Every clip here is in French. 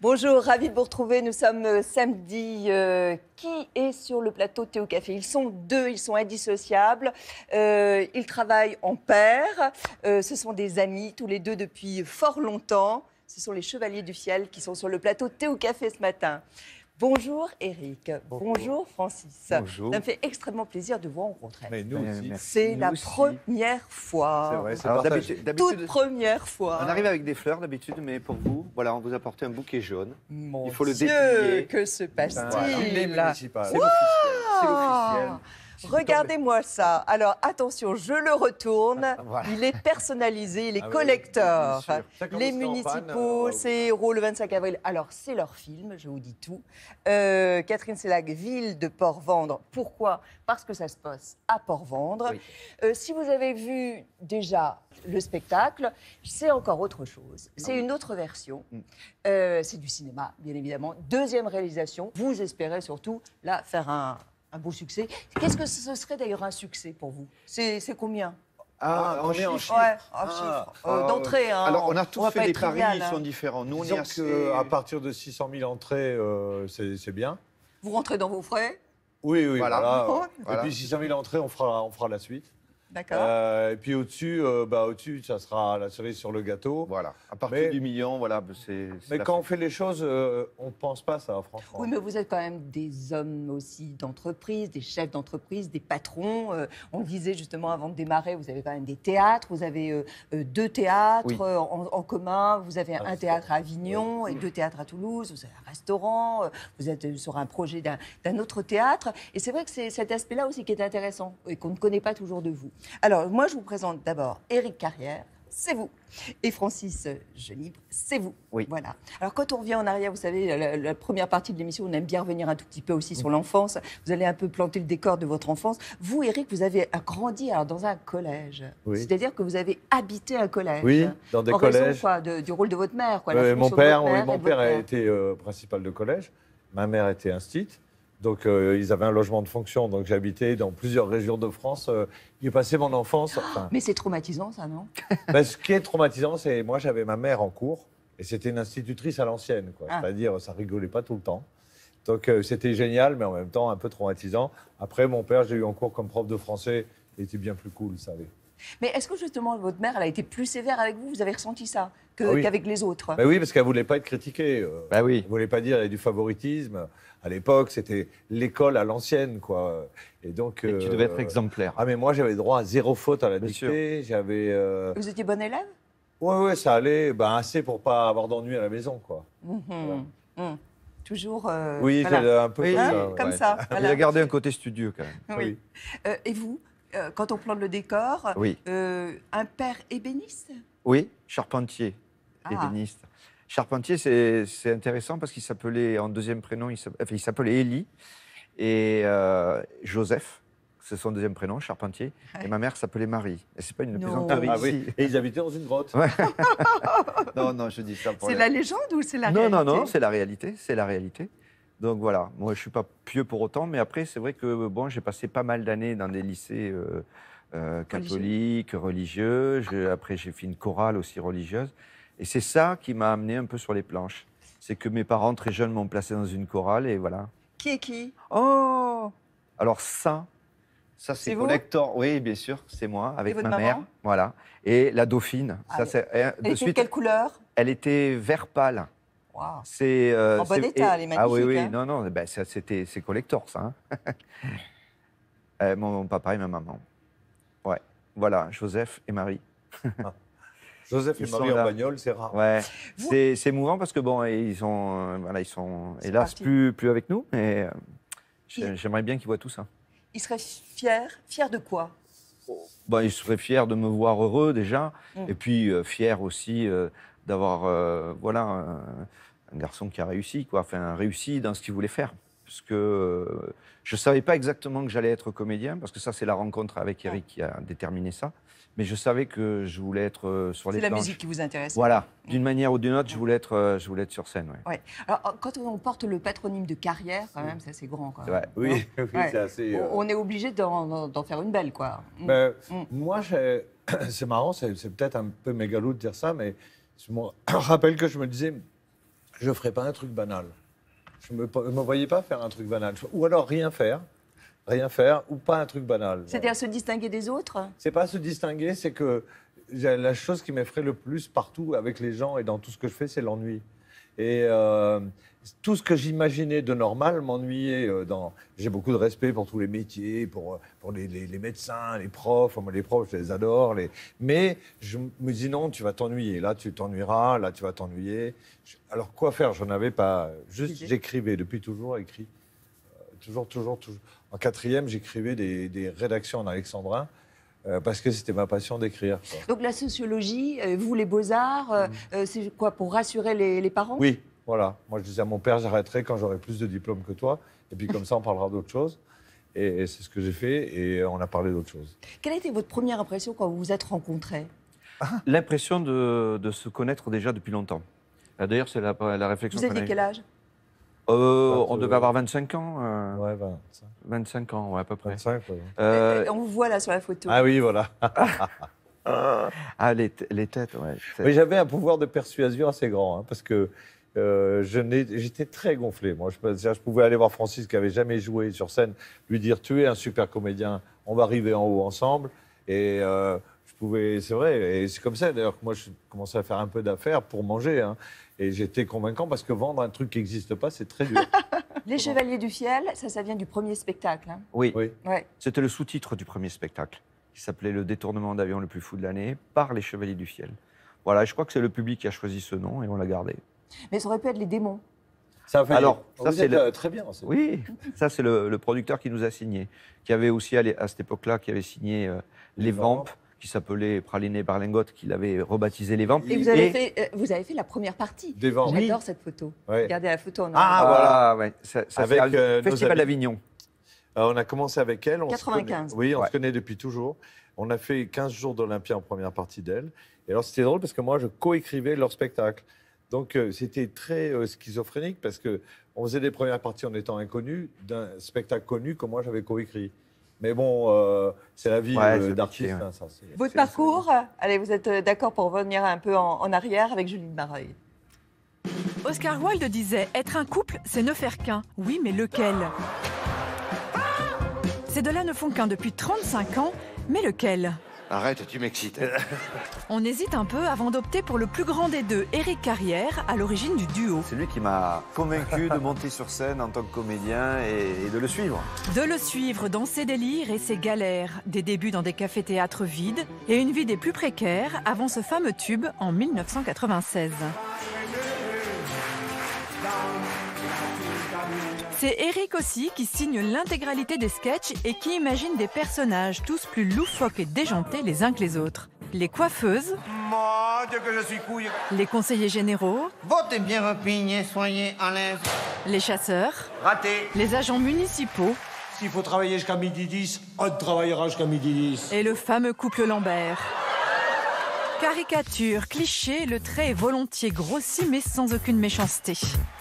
Bonjour, ravi de vous retrouver. Nous sommes samedi. Qui est sur le plateau Thé au Café? Ils sont deux, ils sont indissociables. Ils travaillent en pair. Ce sont des amis, tous les deux depuis fort longtemps. Ce sont les Chevaliers du Fiel qui sont sur le plateau Thé au Café ce matin. Bonjour Éric, bonjour Francis. Bonjour. Ça me fait extrêmement plaisir de vous rencontrer. Mais nous aussi. C'est la première fois. C'est vrai, c'est Alors, partagé. Toute première fois. On arrive avec des fleurs d'habitude, mais pour vous, voilà, on vous apporte un bouquet jaune. Mon Il faut le Dieu, déplier. que se passe-t-il? Il est municipal. C'est l'officiel. C'est l'officiel. Regardez-moi ça. Alors, attention, je le retourne. Voilà. Il est personnalisé, il est Ah oui, collector. bien sûr. Ça, quand Les vous serez en municipaux, panne, c'est héros le 25 avril. Alors, c'est leur film, je vous dis tout. Catherine Selag, ville de Port-Vendre. Pourquoi? Parce que ça se passe à Port-Vendre. Oui. Si vous avez vu déjà le spectacle, c'est encore autre chose. C'est une autre version. C'est du cinéma, bien évidemment. Deuxième réalisation. Vous espérez surtout, là, faire un beau succès. Qu'est-ce que ce serait d'ailleurs un succès pour vous? C'est combien? On est en chiffre. Ouais, en chiffre. D'entrée. Hein, Alors, on a tous va fait pas des être paris, trivial, ils hein. sont différents. Nous, on est Disons assez... qu'à partir de 600 000 entrées, c'est bien. Vous rentrez dans vos frais? Oui, Voilà. voilà. Voilà. Et puis 600 000 entrées, on fera la suite. D'accord. Et puis au-dessus, ça sera la cerise sur le gâteau. Voilà. À partir Mais- du million, voilà, c'est Mais la quand on fête. fait les choses, on ne pense pas ça, franchement. Oui, mais vous êtes quand même des hommes aussi d'entreprise, des chefs d'entreprise, des patrons. On le disait justement avant de démarrer, vous avez quand même des théâtres. Vous avez deux théâtres Oui. en commun. Vous avez un restaurant. théâtre à Avignon et deux théâtres à Toulouse. Vous avez un restaurant. Vous êtes sur un projet d'un autre théâtre. Et c'est vrai que c'est cet aspect-là aussi qui est intéressant et qu'on ne connaît pas toujours de vous. Alors, moi, je vous présente d'abord Éric Carrière. C'est vous. Et Francis Genibre, c'est vous. Oui. Voilà. Alors, quand on revient en arrière, vous savez, la première partie de l'émission, on aime bien revenir un tout petit peu aussi sur l'enfance. Vous allez un peu planter le décor de votre enfance. Vous, Éric, vous avez grandi alors, dans un collège. Oui. C'est-à-dire que vous avez habité un collège. Oui, dans des en raison, collèges. quoi, du rôle de votre mère. Quoi, la Mon fonction de père, votre oui, mère et mon de père votre a père. été principal de collège. Ma mère était instite. Donc, ils avaient un logement de fonction. Donc, j'ai habité dans plusieurs régions de France. J'ai passé mon enfance. Enfin, Mais c'est traumatisant, ça, non? ce qui est traumatisant, c'est moi, j'avais ma mère en cours. Et c'était une institutrice à l'ancienne. Quoi. Ah. C'est-à-dire, ça rigolait pas tout le temps. Donc, c'était génial, mais en même temps, un peu traumatisant. Après, mon père, j'ai eu en cours comme prof de français. Il était bien plus cool, vous savez. Mais est-ce que justement, votre mère, elle a été plus sévère avec vous? Vous avez ressenti ça Ah oui. qu'avec les autres? Ben oui, parce qu'elle voulait pas être critiquée. Bah oui. Elle voulait pas dire qu'il y avait du favoritisme. À l'époque, c'était l'école à l'ancienne, quoi. Et donc. Et tu devais être exemplaire. Ah, mais moi, j'avais droit à 0 faute à la Bien dictée. J'avais. Vous étiez bon élève? Ouais, ça allait. Ben, assez pour pas avoir d'ennui à la maison, quoi. Mhm. Mhm. Toujours. Oui, voilà. c'est un peu Oui, comme Hein, ça. ouais. comme ça. Il voilà. a gardé un côté studieux, quand même. Oui. Et vous, quand on plante le décor, Oui. un père ébéniste? Oui, charpentier, Ah. ébéniste. Charpentier, c'est intéressant parce qu'il s'appelait, en deuxième prénom, il s'appelait Élie et Joseph, c'est son deuxième prénom, Charpentier. Ouais. Et ma mère s'appelait Marie. Et c'est pas une Non. plaisanterie Ah ici. oui. Et ils habitaient dans une grotte. Ouais. Non, je dis ça pour C'est la légende ou c'est la Non, réalité? non, c'est la réalité, c'est la réalité. Donc voilà, moi je suis pas pieux pour autant, mais après c'est vrai que bon, j'ai passé pas mal d'années dans des lycées catholiques, religieux. Après j'ai fait une chorale aussi religieuse, et c'est ça qui m'a amené un peu sur les planches. C'est que mes parents très jeunes m'ont placé dans une chorale et voilà. Qui est qui? Oh, alors ça C'est c'est vous collector. Oui, bien sûr, c'est moi avec votre ma mère, maman voilà. Et la dauphine, Ah, ça c'est Elle de était de suite. quelle couleur? Elle était vert pâle. Waouh. C'est En bon état, elle est Ah oui, magnifique, oui, hein. non, ben, c'est collector, ça. Hein. Mon papa et ma maman. Ouais, voilà, Joseph et Marie. Joseph et Ils sont Marie en là. bagnole, c'est rare. Ouais, Vous- c'est émouvant parce que bon, ils sont C'est hélas parti. plus avec nous, mais Ils- j'aimerais bien qu'ils voient tout ça. Il serait fier? Fier de quoi? Bon, ils seraient fiers de me voir heureux déjà, Mm. et puis fiers aussi d'avoir voilà un garçon qui a réussi, quoi, enfin réussi dans ce qu'il voulait faire. Parce que je savais pas exactement que j'allais être comédien, parce que ça c'est la rencontre avec Eric qui a déterminé ça. Mais je savais que je voulais être sur les C'est la planches. musique qui vous intéresse? Voilà, d'une manière ou d'une autre, je voulais être sur scène. Ouais. Ouais. Alors, quand on porte le patronyme de Carrière, quand même, c'est assez grand. Quand C'est même. vrai. Oui, oui, Ouais. c'est assez. On est obligé d'en faire une belle, quoi. Ben, Mm. moi, c'est marrant, c'est peut-être un peu mégalo de dire ça, mais je me rappelle que je me disais, je ne ferais pas un truc banal. Je ne me voyais pas faire un truc banal. Ou alors rien faire, ou pas un truc banal. C'est-à-dire se distinguer des autres? C'est pas se distinguer, c'est que la chose qui m'effraie le plus partout avec les gens et dans tout ce que je fais, c'est l'ennui. Et tout ce que j'imaginais de normal m'ennuyait. J'ai beaucoup de respect pour tous les métiers, pour les médecins, les profs. Moi, les profs, je les adore. Mais je me dis non, tu vas t'ennuyer. Là, tu t'ennuieras. Là, tu vas t'ennuyer. Alors, quoi faire? Je n'avais pas. Juste, j'écrivais depuis toujours, toujours. En quatrième, j'écrivais des rédactions en alexandrin. Parce que c'était ma passion d'écrire. Donc la sociologie, vous les beaux-arts, c'est quoi, pour rassurer les parents? Oui, voilà. Moi je disais à mon père, j'arrêterai quand j'aurai plus de diplômes que toi. Et puis comme ça, on parlera d'autre chose. Et c'est ce que j'ai fait et on a parlé d'autre chose. Quelle a été votre première impression quand vous vous êtes rencontrés? L'impression de se connaître déjà depuis longtemps. D'ailleurs, c'est la réflexion Vous qu'on a aviez eue. quel âge? On devait avoir 25 ans. Ouais, 25. 25 ans, ouais, à peu près. 25, ouais. On vous voit là sur la photo. Ah oui, voilà. Ah, les têtes, ouais. Mais j'avais un pouvoir de persuasion assez grand, hein, parce que j'étais très gonflé. Moi, je pouvais aller voir Francis, qui n'avait jamais joué sur scène, lui dire « Tu es un super comédien, on va arriver en haut ensemble. » Et c'est vrai, et c'est comme ça d'ailleurs que moi, je commençais à faire un peu d'affaires pour manger. Hein, et j'étais convaincant, parce que vendre un truc qui n'existe pas, c'est très dur. Les Chevaliers du Fiel, ça vient du premier spectacle. Hein. Oui, Oui. Ouais. C'était le sous-titre du premier spectacle, qui s'appelait « Le détournement d'avion le plus fou de l'année » par les Chevaliers du Fiel. Voilà, je crois que c'est le public qui a choisi ce nom et on l'a gardé. Mais ça aurait pu être les démons. Ça a failli. Alors, ça, Vous c'est êtes, très bien. Oui, ça c'est le producteur qui nous a signé, qui avait aussi à cette époque-là, qui avait signé Les Vampes, qui s'appelait Praliné Berlingotte, qu'il avait rebaptisé Les Vampes. Et vous avez fait la première partie. Des Vampes. J'adore cette photo. Ouais. Regardez la photo. En Ah, Voilà, ouais. Ça Avec, fait le nos Festival amis. d'Avignon. On a commencé avec elle. 95. Oui, on Ouais. se connaît depuis toujours. On a fait 15 jours d'Olympia en première partie d'elle. Et alors, c'était drôle parce que moi, je coécrivais leur spectacle. Donc, c'était très schizophrénique parce qu'on faisait des premières parties en étant inconnus d'un spectacle connu que moi, j'avais coécrit. Mais bon, c'est la vie Ouais, d'artiste. c'est Hein, ça, Votre parcours, allez, vous êtes d'accord pour revenir un peu en arrière avec Julie Mareuil? Oscar Wilde disait « Être un couple, c'est ne faire qu'un. Oui, mais lequel ?» Ces deux-là ne font qu'un depuis 35 ans, mais lequel? Arrête, tu m'excites. On hésite un peu avant d'opter pour le plus grand des deux, Éric Carrière, à l'origine du duo. C'est lui qui m'a convaincu de monter sur scène en tant que comédien et de le suivre. De le suivre dans ses délires et ses galères, des débuts dans des cafés-théâtres vides et une vie des plus précaires avant ce fameux tube en 1996. C'est Éric aussi qui signe l'intégralité des sketchs et qui imagine des personnages tous plus loufoques et déjantés les uns que les autres. Les coiffeuses, Mon Dieu que je suis couille. les conseillers généraux, Votez bien repigné, soyez à l'aise. les chasseurs, Raté. les agents municipaux S'il faut travailler jusqu'à midi 10, on travaillera jusqu'à midi 10. et le fameux couple Lambert. Caricature, cliché, le trait est volontiers grossi mais sans aucune méchanceté.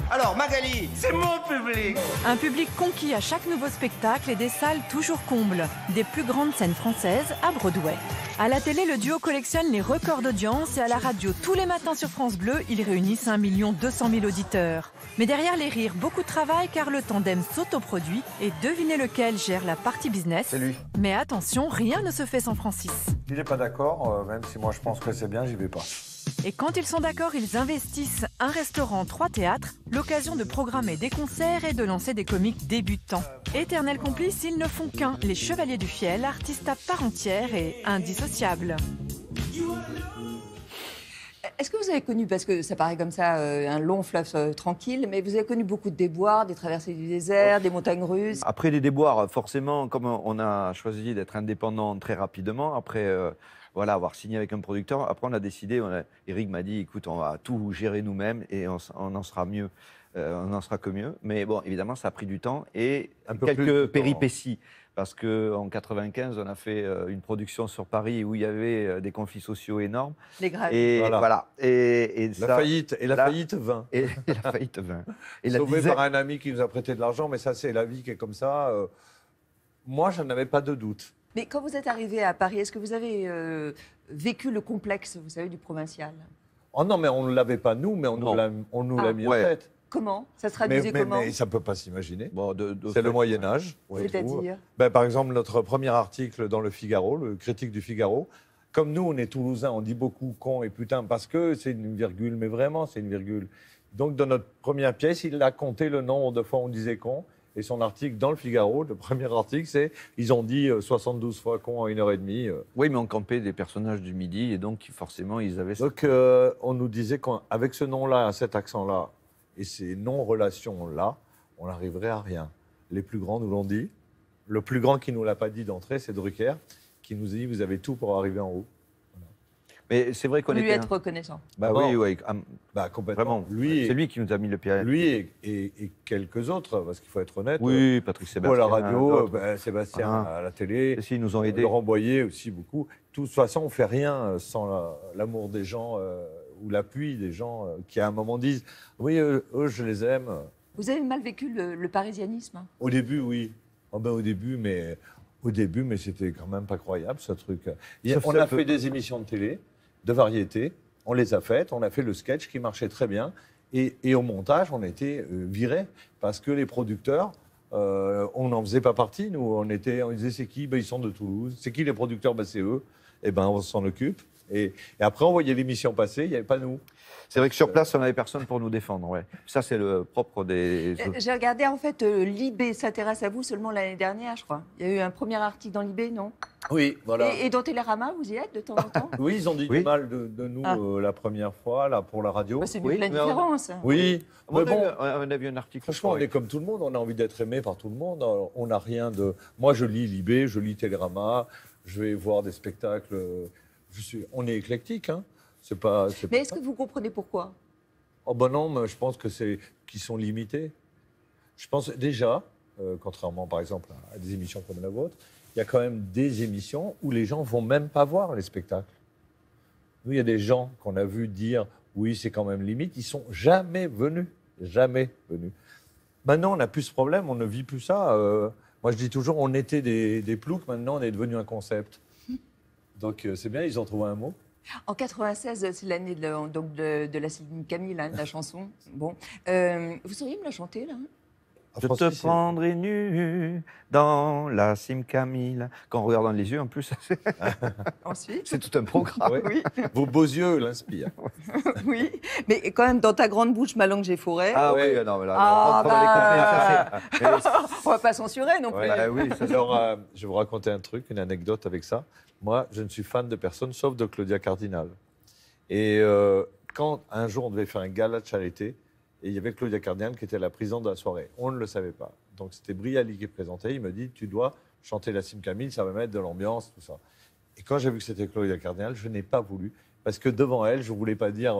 Alors, Magali, c'est mon public. Un public conquis à chaque nouveau spectacle et des salles toujours combles. Des plus grandes scènes françaises à Broadway. À la télé, le duo collectionne les records d'audience et à la radio, tous les matins sur France Bleu, il réunit 5 200 000 auditeurs. Mais derrière les rires, beaucoup de travail car le tandem s'autoproduit et devinez lequel gère la partie business. C'est lui. Mais attention, rien ne se fait sans Francis. Il n'est pas d'accord, même si moi je pense que c'est bien, j'y vais pas. Et quand ils sont d'accord, ils investissent un restaurant, 3 théâtres, l'occasion de programmer des concerts et de lancer des comiques débutants. Éternels complices, ils ne font qu'un, les Chevaliers du Fiel, artistes à part entière et indissociables. Est-ce que vous avez connu, parce que ça paraît comme ça, un long fleuve tranquille, mais vous avez connu beaucoup de déboires, des traversées du désert, des montagnes russes? Après les déboires, forcément, comme on a choisi d'être indépendant très rapidement, après voilà, avoir signé avec un producteur, après on a décidé, Éric m'a dit, écoute, on va tout gérer nous-mêmes et on en sera mieux, on n'en sera que mieux. Mais bon, évidemment, ça a pris du temps et Un peu plus de quelques temps. péripéties. Parce qu'en 95, on a fait une production sur Paris où il y avait des conflits sociaux énormes. Les grèves. Et Voilà. voilà. Et La ça- faillite, et la là- faillite vint. Et la faillite vint. Et la Sauvé dizaine- par un ami qui nous a prêté de l'argent, mais ça, c'est la vie qui est comme ça. Moi, je n'avais pas de doute. Mais quand vous êtes arrivé à Paris, est-ce que vous avez vécu le complexe, vous savez, du provincial? Oh non, mais on ne l'avait pas nous, mais on Non. nous l'a mis en Ouais. tête. Comment? Ça se traduisait comment? Mais ça ne peut pas s'imaginer. Bon, C'est le Moyen-Âge. C'est-à-dire? Ben, par exemple, notre premier article dans le Figaro, le critique du Figaro, comme nous, on est toulousains, on dit beaucoup con et putain parce que c'est une virgule, mais vraiment, c'est une virgule. Donc, dans notre première pièce, il a compté le nombre de fois où on disait con. Et son article dans le Figaro, le premier article, c'est ils ont dit 72 fois con en 1h30. Oui, mais on campait des personnages du Midi et donc forcément ils avaient. Donc, on nous disait qu'avec ce nom-là, cet accent-là et ces non-relations-là, on n'arriverait à rien. Les plus grands nous l'ont dit. Le plus grand qui ne nous l'a pas dit d'entrée, c'est Drucker, qui nous dit vous avez tout pour arriver en haut. Mais c'est vrai qu'on Lui était. être reconnaissant. Bah Bon. oui, oui. Bah, complètement. Vraiment. C'est lui qui nous a mis le pied à Lui et quelques autres, parce qu'il faut être honnête. Oui, Patrick Sébastien. Paul à la radio, d'autres. Sébastien Ah. à la télé, Et si, ils nous ont aidés. Laurent Boyer aussi beaucoup. De toute façon, on ne fait rien sans l'amour des gens ou l'appui des gens qui à un moment disent oui, eux, je les aime. Vous avez mal vécu le parisianisme, hein? Au début, oui. Au début, mais c'était quand même pas croyable ce truc. On a fait des émissions de télé, de variété, on les a faites, on a fait le sketch qui marchait très bien. Et au montage, on était virés parce que les producteurs, on n'en faisait pas partie. Nous, on disait c'est qui? Ben, ils sont de Toulouse. C'est qui les producteurs? Ben, c'est eux. Et ben, on s'en occupe. Et après, on voyait l'émission passer, il n'y avait pas nous. C'est vrai que sur place, on n'avait personne pour nous défendre. Ouais. Ça, c'est le propre des. J'ai regardé, en fait, Libé s'intéresse à vous seulement l'année dernière, je crois. Il y a eu un premier article dans Libé, non? Oui, voilà. Et dans Télérama, vous y êtes de temps en temps? Oui, ils ont dit Oui. du mal de nous Ah. La première fois, là, pour la radio. Bah, c'est Oui, toute la mais on- différence. Oui, On mais a, bon, vu, on a vu un article. franchement, on est comme tout le monde, on a envie d'être aimé par tout le monde. On n'a rien de. Moi, je lis Libé, je lis Télérama, je vais voir des spectacles. On est éclectique, hein. C'est pas. Mais est-ce que vous comprenez pourquoi? Oh ben non, mais je pense que c'est qu'ils sont limités. Je pense déjà, contrairement par exemple à des émissions comme la vôtre, il y a quand même des émissions où les gens vont même pas voir les spectacles. Nous, il y a des gens qu'on a vu dire oui, c'est quand même limite, ils sont jamais venus, jamais venus. Maintenant, on n'a plus ce problème, on ne vit plus ça. Moi, je dis toujours, on était des ploucs, maintenant, on est devenu un concept. Donc, c'est bien, ils ont trouvé un mot. En 96, c'est l'année de la Céline Camille, hein, de la chanson. Bon, vous sauriez me la chanter, là? Je te Francis, prendrai nu dans la cime Camille. Quand on regarde dans les yeux, en plus, Ensuite? c'est tout un programme. Ouais. Oui, Vos beaux yeux l'inspirent. oui. Mais quand même, dans ta grande bouche, ma langue, j'ai fourré. Ah Ouais. oui, non, mais là, Ah, on va les couper, ça, c'est- On va pas censurer non plus. Ouais, bah oui, ça, c'est- Alors, je vais vous raconter un truc, une anecdote avec ça. Moi, je ne suis fan de personne sauf de Claudia Cardinal. Et quand un jour on devait faire un gala de charité, et il y avait Claudia Cardinal qui était la présidente de la soirée, on ne le savait pas. Donc c'était Brialy qui présentait. Il me dit tu dois chanter la Cime Camille, ça va mettre de l'ambiance, tout ça. Et quand j'ai vu que c'était Claudia Cardinal, je n'ai pas voulu. Parce que devant elle, je ne voulais pas dire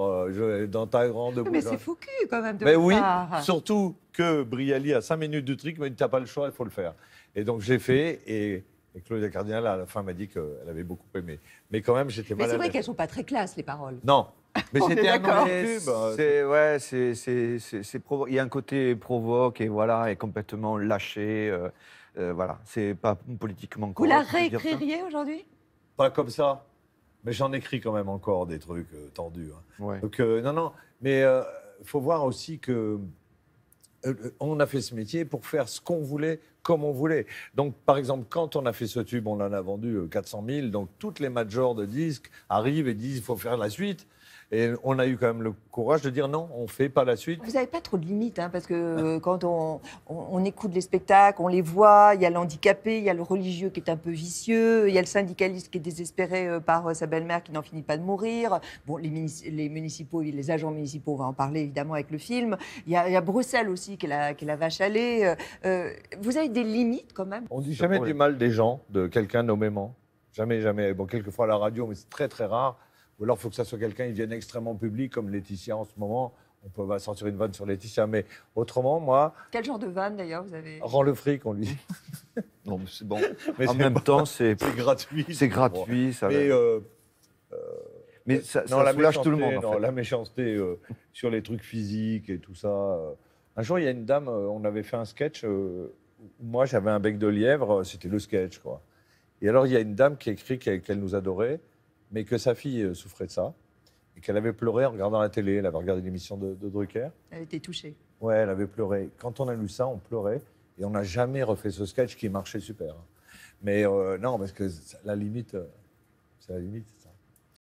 dans ta grande bouche. Mais c'est fou cul quand même de Mais votre oui, part. surtout que Brialy, à 5 minutes du truc, m'a dit t'as pas le choix, il faut le faire. Et donc j'ai fait, et Claudia Cardinal, à la fin, m'a dit qu'elle avait beaucoup aimé. Mais quand même, j'étais Mais mal c'est à vrai l'aise. qu'elles sont pas très classes, les paroles. Non, mais On est c'était un d'accord. pub. C'est ouais, il y a un côté provoque et voilà, et complètement lâché. Voilà, c'est pas politiquement Vous correct. la de dire ça. réécririez aujourd'hui? Pas comme ça. Mais j'en écris quand même encore des trucs tendus. Hein. Ouais. Donc, non. Mais il faut voir aussi que on a fait ce métier pour faire ce qu'on voulait, comme on voulait. Donc, par exemple, quand on a fait ce tube, on en a vendu 400 000. Donc, toutes les majors de disques arrivent et disent il faut faire la suite. Et on a eu quand même le courage de dire non, on ne fait pas la suite. Vous n'avez pas trop de limites, hein, parce que quand on écoute les spectacles, on les voit, il y a l'handicapé, il y a le religieux qui est un peu vicieux, il y a le syndicaliste qui est désespéré par sa belle-mère qui n'en finit pas de mourir. Bon, les municipaux, les agents municipaux, on va en parler évidemment avec le film. Il y a Bruxelles aussi qui est la vache à lait. Vous avez des limites quand même? On dit jamais du mal des gens, de quelqu'un nommément. Jamais, jamais. Bon, quelquefois à la radio, mais c'est très, très rare. Ou alors, il faut que ça soit quelqu'un qui vienne extrêmement public, comme Laetitia en ce moment. Va sortir une vanne sur Laetitia. Mais autrement, moi, Quel genre de vanne d'ailleurs vous avez? rends le fric, on lui dit. Non, mais c'est bon. Mais En c'est même pas- temps, c'est gratuit. gratuit. Ça, Mais, mais ça, non, ça la soulage tout le méchanceté, monde. En non, fait. la méchanceté sur les trucs physiques et tout ça. Un jour, il y a une dame, on avait fait un sketch. Où moi, j'avais un bec de lièvre, c'était le sketch, quoi. Et alors, il y a une dame qui a écrit qu'elle nous adorait, mais que sa fille souffrait de ça. et qu'elle avait pleuré en regardant la télé. Elle avait regardé l'émission de Drucker. Elle était touchée. Ouais, elle avait pleuré. Quand on a lu ça, on pleurait. Et on n'a jamais refait ce sketch qui marchait super. Mais non, parce que la limite, c'est la limite. Ça.